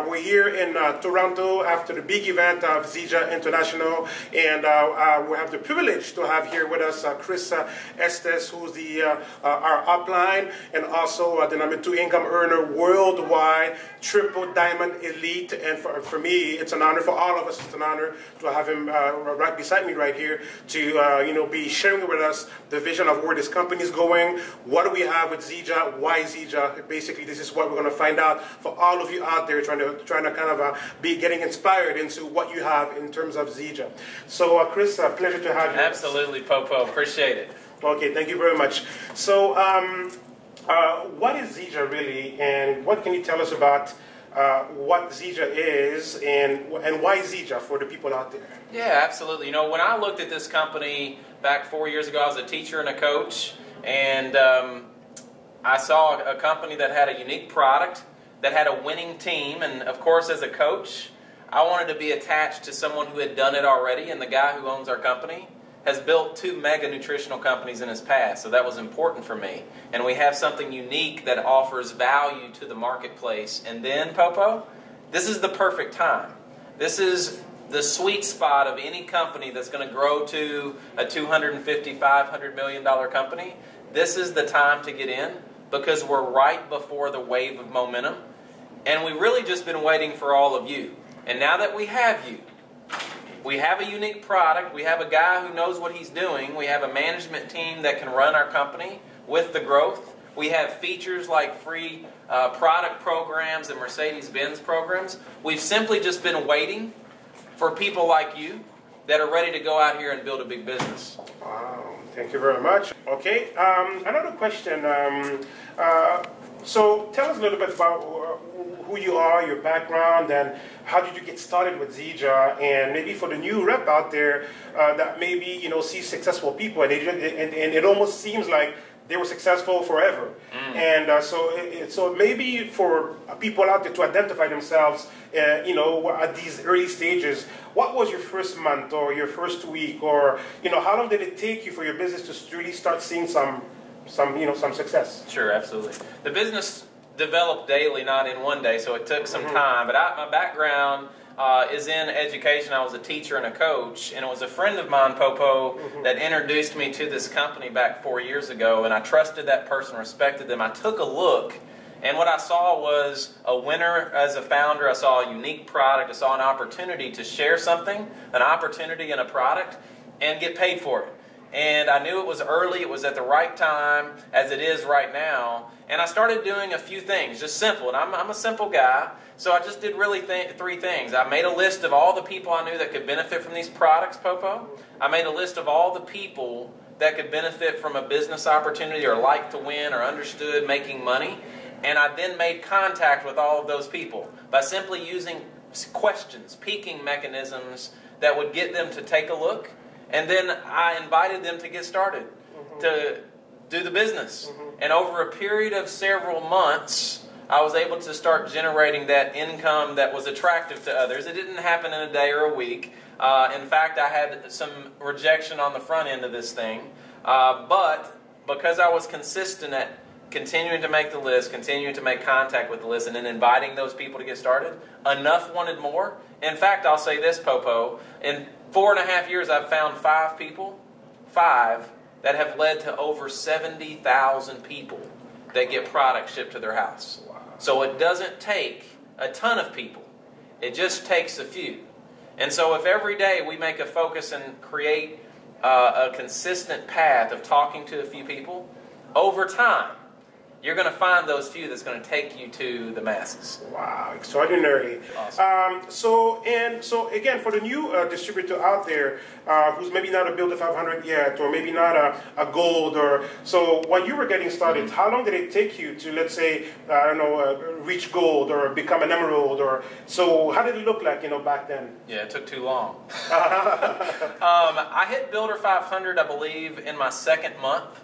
We're here in Toronto after the big event of Zija International, and we have the privilege to have here with us Chris Estes, who's our upline, and also the #2 income earner worldwide, triple diamond elite. And for me, it's an honor, for all of us, it's an honor to have him right beside me right here to be sharing with us the vision of where this company is going. What do we have with Zija? Why Zija? Basically, this is what we're going to find out for all of you out there trying to kind of be getting inspired into what you have in terms of Zija. So, Chris, pleasure to have you. Absolutely, Popo. Appreciate it. Okay, thank you very much. So, what is Zija really, and what can you tell us about what Zija is and why Zija for the people out there? Yeah, absolutely. When I looked at this company back 4 years ago, I was a teacher and a coach, and I saw a company that had a unique product, that had a winning team, and of course as a coach, I wanted to be attached to someone who had done it already, and the guy who owns our company has built 2 mega nutritional companies in his past, so that was important for me. And we have something unique that offers value to the marketplace. And then, Popo, this is the perfect time. This is the sweet spot of any company that's going to grow to a $250, $500 million company. This is the time to get in because we're right before the wave of momentum. And we've really just been waiting for all of you. And now that we have you, we have a unique product, we have a guy who knows what he's doing, we have a management team that can run our company with the growth, we have features like free product programs and Mercedes-Benz programs. We've simply just been waiting for people like you that are ready to go out here and build a big business. Wow, thank you very much. Okay, another question. So tell us a little bit about who you are, your background, and how did you get started with Zija? And maybe for the new rep out there that maybe sees successful people, and it almost seems like they were successful forever. And so maybe for people out there to identify themselves, at these early stages, what was your first month or your first week, or how long did it take you for your business to really start seeing some success? Sure, absolutely. The business developed daily, not in one day, so it took some time. But my background is in education. I was a teacher and a coach, and it was a friend of mine, Popo, that introduced me to this company back 4 years ago, and I trusted that person, respected them. I took a look, and what I saw was a winner as a founder. I saw a unique product. I saw an opportunity to share something, an opportunity in a product, and get paid for it. And I knew it was early, it was at the right time, as it is right now. And I started doing a few things, just simple. And I'm a simple guy, so I just did really 3 things. I made a list of all the people I knew that could benefit from these products, Popo. I made a list of all the people that could benefit from a business opportunity or like to win or understood making money. And I then made contact with all of those people by simply using questions, peaking mechanisms that would get them to take a look. And then I invited them to get started, to do the business. And over a period of several months, I was able to start generating that income that was attractive to others. It didn't happen in a day or a week. In fact, I had some rejection on the front end of this thing. But because I was consistent at continuing to make the list, continuing to make contact with the list, and then inviting those people to get started, enough wanted more. In fact, I'll say this, Popo, in 4.5 years, I've found 5 people, 5, that have led to over 70,000 people that get products shipped to their house. Wow. So it doesn't take a ton of people. It just takes a few. And so if every day we make a focus and create a consistent path of talking to a few people, over time, you're going to find those few that's going to take you to the masses. Wow, extraordinary. Awesome. So again, for the new distributor out there who's maybe not a Builder 500 yet, or maybe not a gold, or so when you were getting started, how long did it take you to, let's say, reach gold or become an emerald, or so? How did it look like, back then? Yeah, it took too long. I hit Builder 500, I believe, in my 2nd month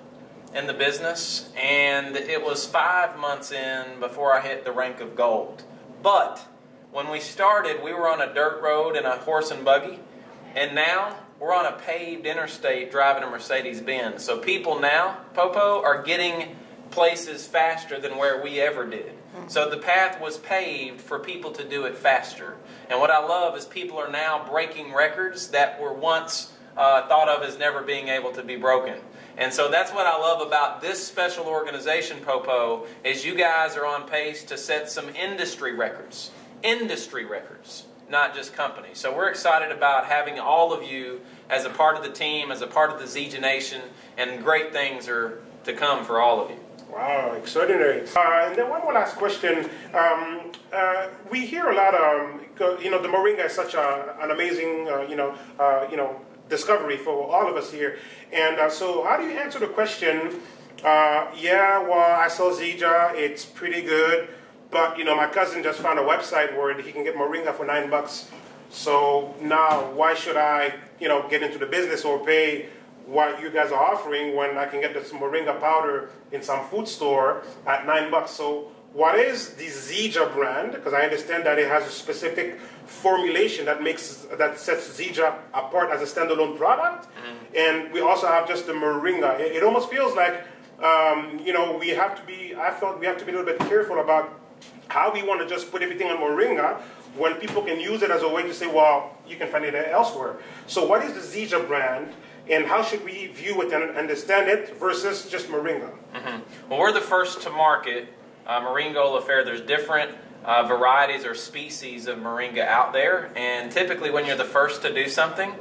in the business, and it was 5 months in before I hit the rank of gold. But when we started, we were on a dirt road in a horse and buggy, and now we're on a paved interstate driving a Mercedes-Benz. So people now, Popo, are getting places faster than where we ever did. So the path was paved for people to do it faster. And what I love is people are now breaking records that were once thought of as never being able to be broken. And so that's what I love about this special organization, Popo, is you guys are on pace to set some industry records. Industry records, not just companies. So we're excited about having all of you as a part of the team, as a part of the Zija Nation, and great things are to come for all of you. Wow, extraordinary. And then one more last question. We hear a lot of, the moringa is such an amazing, discovery for all of us here. And so how do you answer the question, yeah, well, I saw Zija, it's pretty good, but, my cousin just found a website where he can get moringa for $9. So now why should I, get into the business or pay what you guys are offering when I can get this moringa powder in some food store at $9? So what is the Zija brand? Because I understand that it has a specific formulation that sets Zija apart as a standalone product. Mm-hmm. And we also have just the moringa. It almost feels like we have to be. I felt we have to be a little bit careful about how we want to just put everything on moringa when people can use it as a way to say, well, you can find it elsewhere. So what is the Zija brand? And how should we view it and understand it versus just moringa? Mm-hmm. Well, we're the first to market moringa oleifera. There's different varieties or species of moringa out there, and typically when you're the first to do something,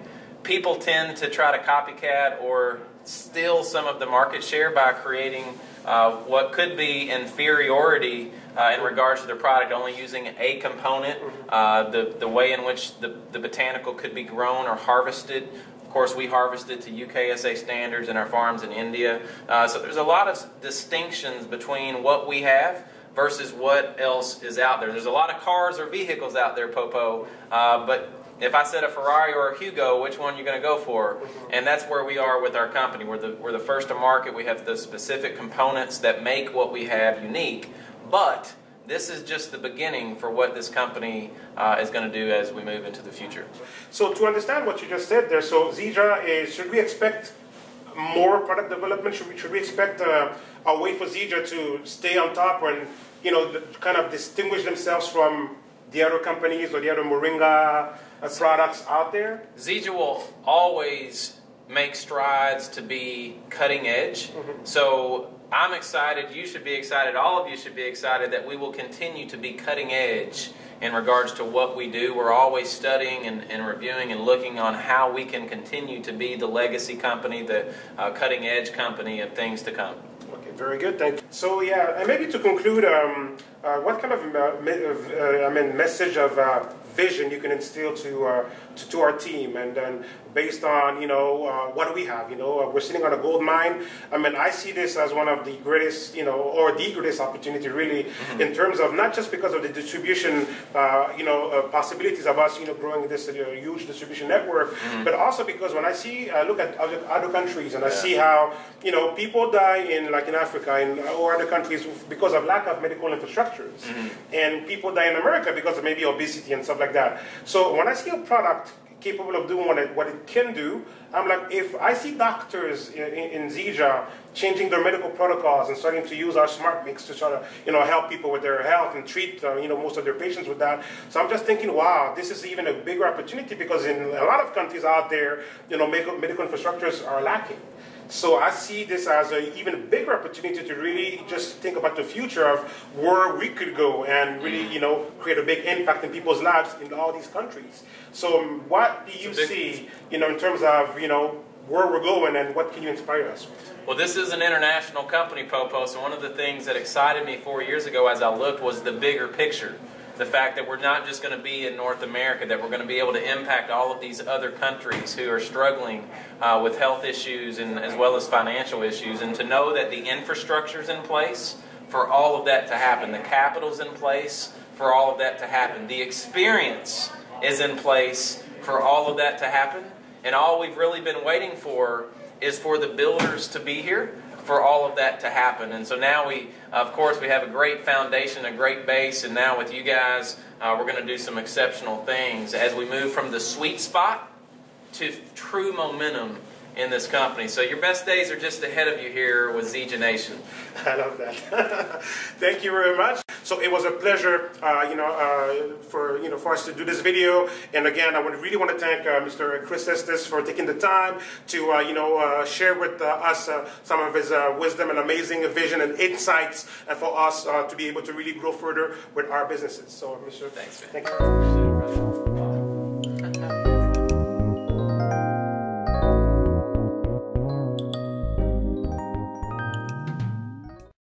people tend to try to copycat or steal some of the market share by creating what could be inferiority in regards to their product, only using a component, the way in which the botanical could be grown or harvested. Of course, we harvest it to UKSA standards in our farms in India. So there's a lot of distinctions between what we have versus what else is out there. There's a lot of cars or vehicles out there, Popo, but if I said a Ferrari or a Hugo, which one are you going to go for? And that's where we are with our company. We're the first to market. We have the specific components that make what we have unique, but this is just the beginning for what this company is going to do as we move into the future. So to understand what you just said there, so Zija is, should we expect more product development? Should we expect a way for Zija to stay on top and, kind of distinguish themselves from the other companies or the other moringa products out there? Zija will always make strides to be cutting edge. Mm-hmm. So I'm excited, you should be excited, all of you should be excited that we will continue to be cutting edge in regards to what we do. We're always studying and reviewing and looking on how we can continue to be the legacy company, the cutting edge company of things to come. Okay, very good, thank you. So yeah, and maybe to conclude, what kind of message of vision you can instill to our team, and then based on what do we have? We're sitting on a gold mine. I see this as one of the greatest, or the greatest opportunity really, mm-hmm. in terms of not just because of the distribution, possibilities of us, growing this huge distribution network, mm-hmm. but also because when I look at other countries and I see how people die in Africa or other countries because of lack of medical infrastructures, mm-hmm. and people die in America because of maybe obesity and stuff like that. So when I see a product capable of doing what it can do, I'm like, if I see doctors in Zija changing their medical protocols and starting to use our smart mix to try to help people with their health and treat most of their patients with that. So I'm just thinking, wow, this is even a bigger opportunity, because in a lot of countries out there, medical infrastructures are lacking. So I see this as an even bigger opportunity to really just think about the future of where we could go and really, create a big impact in people's lives in all these countries. So what do you see, in terms of, where we're going, and what can you inspire us with? Well, this is an international company, Popo, so one of the things that excited me 4 years ago as I looked was the bigger picture. The fact that we're not just going to be in North America, that we're going to be able to impact all of these other countries who are struggling with health issues and as well as financial issues, and to know that the infrastructure's in place for all of that to happen, the capital's in place for all of that to happen, the experience is in place for all of that to happen, and all we've really been waiting for is for the builders to be here for all of that to happen. And so now we have a great foundation, a great base, and now with you guys, we're going to do some exceptional things as we move from the sweet spot to true momentum in this company. So your best days are just ahead of you here with Zija Nation. I love that. Thank you very much. So it was a pleasure, for us to do this video. And again, I really want to thank Mr. Chris Estes for taking the time to, share with us some of his wisdom and amazing vision and insights, and for us to be able to really grow further with our businesses. So, Mr. Thanks, man. Thank you.